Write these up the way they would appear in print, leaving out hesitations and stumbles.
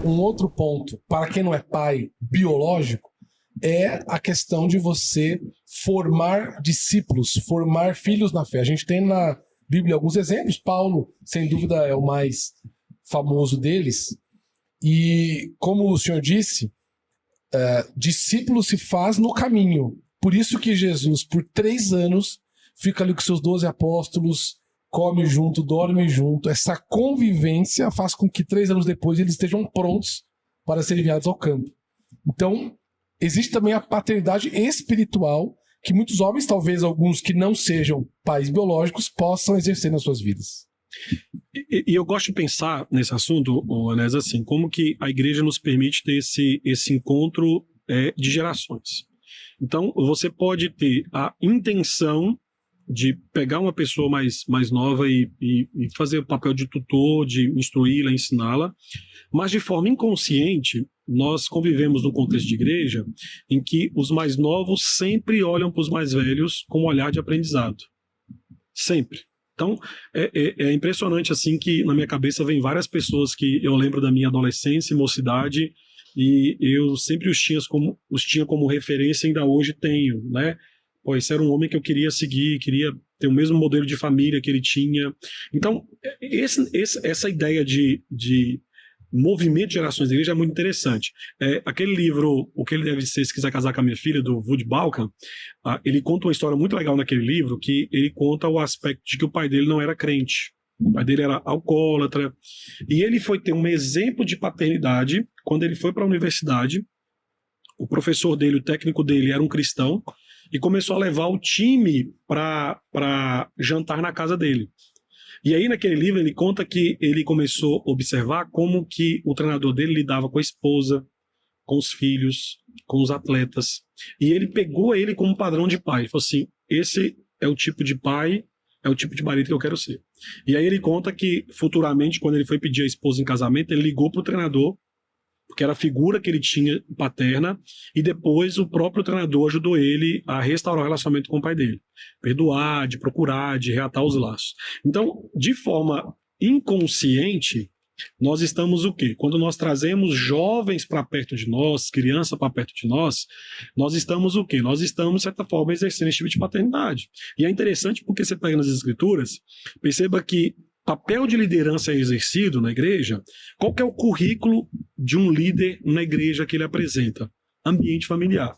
um outro ponto, para quem não é pai biológico, é a questão de você formar discípulos, formar filhos na fé. A gente tem na Bíblia alguns exemplos, Paulo, sem dúvida, é o mais famoso deles, e como o senhor disse, discípulo se faz no caminho. Por isso que Jesus, por 3 anos, fica ali com seus 12 apóstolos, come junto, dorme junto. Essa convivência faz com que 3 anos depois eles estejam prontos para serem enviados ao campo. Então, existe também a paternidade espiritual, que muitos homens, talvez alguns que não sejam pais biológicos, possam exercer nas suas vidas. E eu gosto de pensar nesse assunto, Anés, assim, como que a igreja nos permite ter esse encontro de gerações. Então, você pode ter a intenção de pegar uma pessoa mais nova e fazer o papel de tutor, de instruí-la, ensiná-la, mas de forma inconsciente, nós convivemos num contexto de igreja em que os mais novos sempre olham para os mais velhos com um olhar de aprendizado. Sempre. Então, é impressionante assim que na minha cabeça vem várias pessoas que eu lembro da minha adolescência e mocidade, e eu sempre os tinha como referência, ainda hoje tenho, né? Pô, esse era um homem que eu queria seguir, queria ter o mesmo modelo de família que ele tinha. Então, essa ideia de movimento de gerações da igreja é muito interessante. Aquele livro, O que ele deve ser se quiser casar com a minha filha, do Woody Balkan, ele conta uma história muito legal naquele livro, que ele conta o aspecto de que o pai dele não era crente. O pai dele era alcoólatra. E ele foi ter um exemplo de paternidade quando ele foi para a universidade. O professor dele, o técnico dele, era um cristão e começou a levar o time para jantar na casa dele. E aí, naquele livro, ele conta que ele começou a observar como que o treinador dele lidava com a esposa, com os filhos, com os atletas. E ele pegou ele como padrão de pai. Ele falou assim, esse é o tipo de pai, é o tipo de marido que eu quero ser. E aí ele conta que, futuramente, quando ele foi pedir a esposa em casamento, ele ligou para o treinador, porque era a figura que ele tinha paterna, e depois o próprio treinador ajudou ele a restaurar o relacionamento com o pai dele. Perdoar, de procurar, de reatar os laços. Então, de forma inconsciente, nós estamos o quê? Quando nós trazemos jovens para perto de nós, criança para perto de nós estamos o quê? Nós estamos, de certa forma, exercendo esse tipo de paternidade. E é interessante porque você pega nas escrituras, perceba que papel de liderança é exercido na igreja. Qual que é o currículo de um líder na igreja que ele apresenta? Ambiente familiar.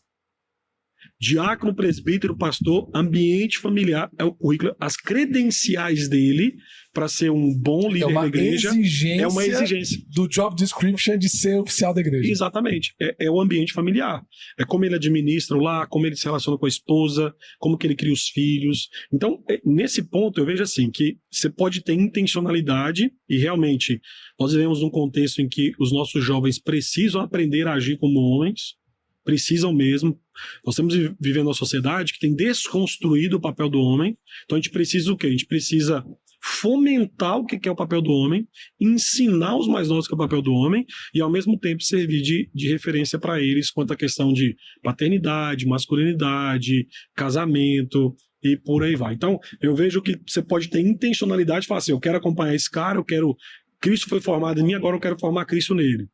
Diácono, presbítero, pastor, ambiente familiar é o currículo, as credenciais dele para ser um bom líder da igreja é uma exigência do job description de ser oficial da igreja. Exatamente, é o ambiente familiar, é como ele administra o lar, como ele se relaciona com a esposa, como que ele cria os filhos. Então, nesse ponto eu vejo assim, que você pode ter intencionalidade e realmente nós vivemos num contexto em que os nossos jovens precisam aprender a agir como homens, precisam mesmo. Nós estamos vivendo uma sociedade que tem desconstruído o papel do homem. Então a gente precisa o quê? A gente precisa fomentar o que é o papel do homem, ensinar os mais novos o que é o papel do homem e ao mesmo tempo servir de referência para eles quanto à questão de paternidade, masculinidade, casamento e por aí vai. Então eu vejo que você pode ter intencionalidade de falar assim, eu quero acompanhar esse cara, Cristo foi formado em mim, agora eu quero formar Cristo nele.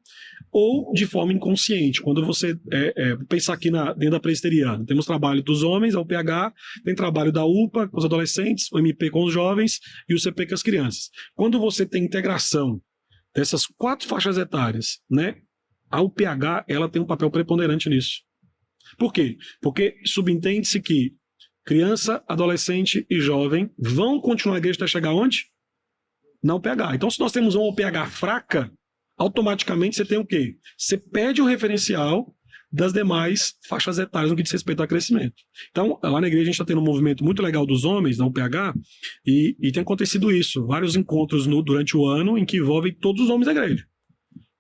Ou de forma inconsciente, quando você pensar aqui dentro da presbiteriana, temos trabalho dos homens, a UPH, tem trabalho da UPA com os adolescentes, o MP com os jovens e o CP com as crianças. Quando você tem integração dessas 4 faixas etárias, né, a UPH ela tem um papel preponderante nisso. Por quê? Porque subentende-se que criança, adolescente e jovem vão continuar a igreja até chegar onde? Na UPH. Então, se nós temos uma UPH fraca, automaticamente você tem o quê? Você perde o referencial das demais faixas etárias no que diz respeito ao crescimento. Então, lá na igreja a gente está tendo um movimento muito legal dos homens, na UPH, e tem acontecido isso. Vários encontros durante o ano em que envolvem todos os homens da igreja.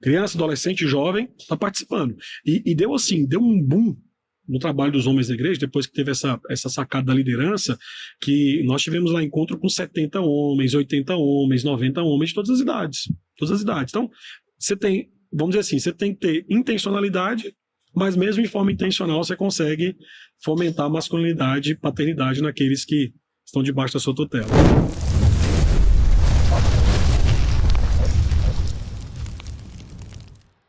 Criança, adolescente, jovem, está participando. E deu um boom no trabalho dos homens da igreja, depois que teve essa sacada da liderança, que nós tivemos lá encontro com 70 homens, 80 homens, 90 homens de todas as idades. Todas as idades. Então, você tem, vamos dizer assim, você tem que ter intencionalidade, mas mesmo em forma intencional você consegue fomentar a masculinidade e paternidade naqueles que estão debaixo da sua tutela.